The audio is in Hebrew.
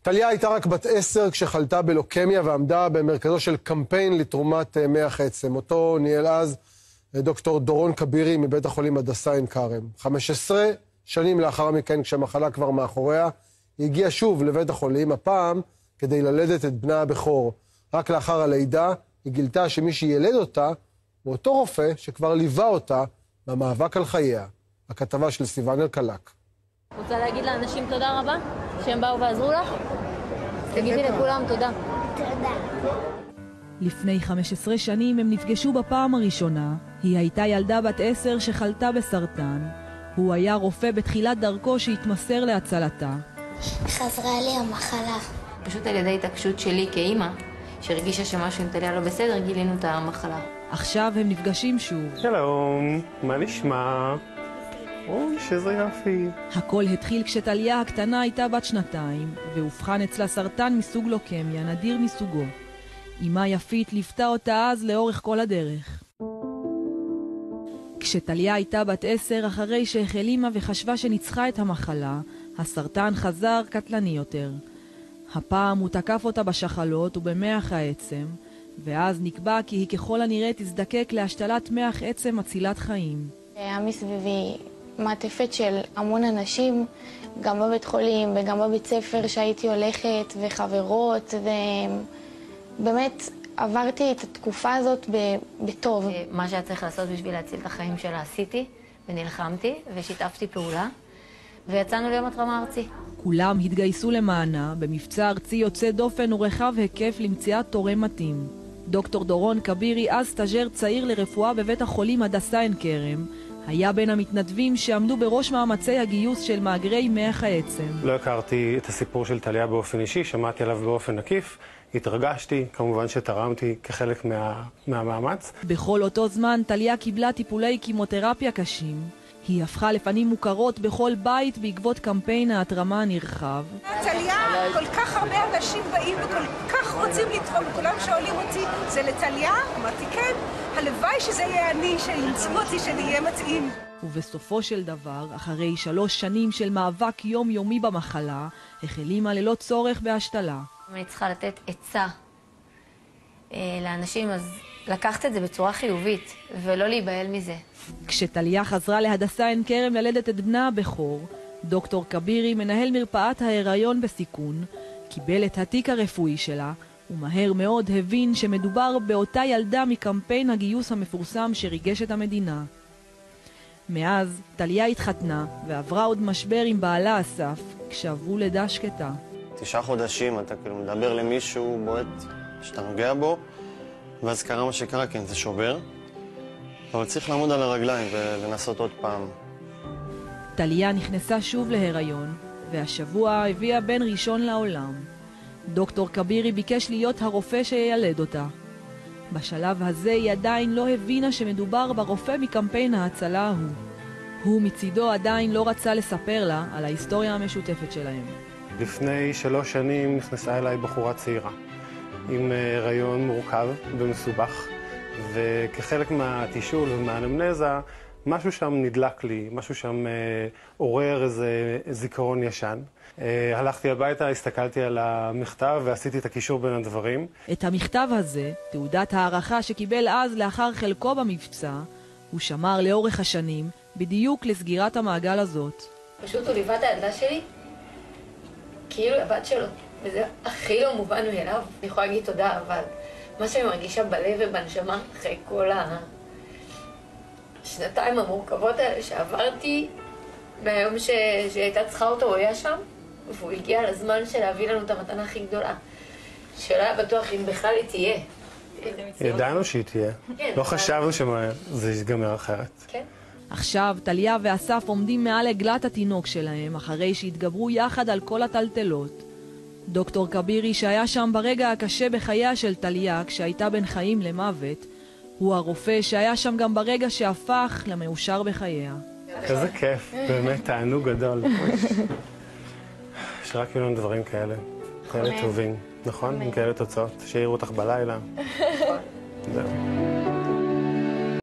טליה הייתה רק בת 10 כשחלתה בלוקמיה ועמדה במרכזו של קמפיין לתרומת מח עצם. אותו ניהל אז דוקטור דורון כבירי מבית החולים הדסה עין כרם. 15 שנים לאחר מכן, כשהמחלה כבר מאחוריה, היא הגיעה שוב לבית החולים, הפעם כדי ללדת את בנה הבכור. רק לאחר הלידה היא גילתה שמי שילד אותה הוא אותו רופא שכבר ליווה אותה במאבק על חייה. הכתבה של סיוון אלקלק. רוצה להגיד לאנשים תודה רבה שהם באו ועזרו לך? תגידי לכולם תודה. תודה. לפני 15 שנים הם נפגשו בפעם הראשונה. היא הייתה ילדה בת 10 שחלתה בסרטן. הוא היה רופא בתחילת דרכו שהתמסר להצלתה. חזרה לי המחלה. פשוט על ידי התעקשות שלי כאימא, שהרגישה שמשהו עם טליה לא בסדר, גילינו את המחלה. עכשיו הם נפגשים שוב. שלום, מה נשמע? אוי, שזה יפי. הכל התחיל כשטליה הקטנה הייתה בת 2, והובחן אצלה סרטן מסוג לוקמיה, נדיר מסוגו. אמא יפית ליוותה אותה אז לאורך כל הדרך. כשטליה הייתה בת 10, אחרי שהחלימה וחשבה שניצחה את המחלה, הסרטן חזר קטלני יותר. הפעם הוא תקף אותה בשחלות ובמח העצם, ואז נקבע כי היא ככל הנראה תזדקק להשתלת מח עצם מצילת חיים. היה מסביבי מעטפת של המון אנשים, גם בבית חולים וגם בבית ספר שהייתי הולכת, וחברות, ובאמת עברתי את התקופה הזאת בטוב. מה שהיה צריך לעשות בשביל להציל את החיים שלה עשיתי, ונלחמתי, ושיתפתי פעולה, ויצאנו ליום התרמה ארצי. כולם התגייסו למענה במבצע ארצי יוצא דופן ורחב היקף למציאת תורם מתאים. דוקטור דורון כבירי, אז סטאז'ר צעיר לרפואה בבית החולים הדסה עין כרם, היה בין המתנדבים שעמדו בראש מאמצי הגיוס של מאגרי מח העצם. לא הכרתי את הסיפור של טליה באופן אישי, שמעתי עליו באופן עקיף, התרגשתי, כמובן שתרמתי כחלק מהמאמץ. בכל אותו זמן טליה קיבלה טיפולי קימותרפיה קשים. היא הפכה לפנים מוכרות בכל בית בעקבות קמפיין ההתרמה הנרחב. טליה, כל כך הרבה אנשים באים וכל כך רוצים לתרום, כולם שואלים אותי, זה לטליה? אמרתי כן, הלוואי שזה יהיה אני, שימצאו אותי, שאני אהיה מתאים. ובסופו של דבר, אחרי 3 שנים של מאבק יומיומי במחלה, החלימה ללא צורך בהשתלה. אני צריכה לתת עצה לאנשים, אז לקחת את זה בצורה חיובית, ולא להיבהל מזה. כשטליה חזרה להדסה עין כרם ללדת את בנה הבכור, דוקטור כבירי, מנהל מרפאת ההיריון בסיכון, קיבל את התיק הרפואי שלה, ומהר מאוד הבין שמדובר באותה ילדה מקמפיין הגיוס המפורסם שריגש את המדינה. מאז טליה התחתנה ועברה עוד משבר עם בעלה אסף, כשעברו לידה שקטה. 9 חודשים אתה כאילו מדבר למישהו בועט שאתה נוגע בו, ואז קרה מה שקרה, כן, זה שובר. אבל צריך לעמוד על הרגליים ולנסות עוד פעם. טליה נכנסה שוב להיריון, והשבוע הביאה בן ראשון לעולם. דוקטור כבירי ביקש להיות הרופא שילד אותה. בשלב הזה היא עדיין לא הבינה שמדובר ברופא מקמפיין ההצלה ההוא. הוא מצידו עדיין לא רצה לספר לה על ההיסטוריה המשותפת שלהם. לפני 3 שנים נכנסה אליי בחורה צעירה, עם הריון מורכב ומסובך, וכחלק מהתישול ומהאנמנזה, משהו שם נדלק לי, משהו שם עורר איזה זיכרון ישן. הלכתי הביתה, הסתכלתי על המכתב ועשיתי את הקישור בין הדברים. את המכתב הזה, תעודת הערכה שקיבל אז לאחר חלקו במבצע, הוא שמר לאורך השנים, בדיוק לסגירת המעגל הזאת. פשוט הוא ליווה את הילדה שלי, כאילו הבת שלו, וזה הכי לא מובן מאליו. אני יכולה להגיד תודה, אבל מה שאני מרגישה בלב ובנשמה אחרי כל השנתיים המורכבות האלה שעברתי, מהיום שהייתה צריכה אותו, הוא היה שם, והוא הגיע לזמן של להביא לנו את המתנה הכי גדולה, שלא היה בטוח אם בכלל היא תהיה. ידענו שהיא תהיה. לא חשבנו שזה יסגמר אחרת. כן. עכשיו טליה ואסף עומדים מעל עגלת התינוק שלהם, אחרי שהתגברו יחד על כל הטלטלות. דוקטור כבירי, שהיה שם ברגע הקשה בחייה של טליה כשהייתה בין חיים למוות, הוא הרופא שהיה שם גם ברגע שהפך למאושר בחייה. איזה כיף, באמת תענוג גדול. שרק יהיו לנו דברים כאלה, כאלה טובים, נכון? עם כאלה תוצאות, שיראו אותך בלילה. זהו.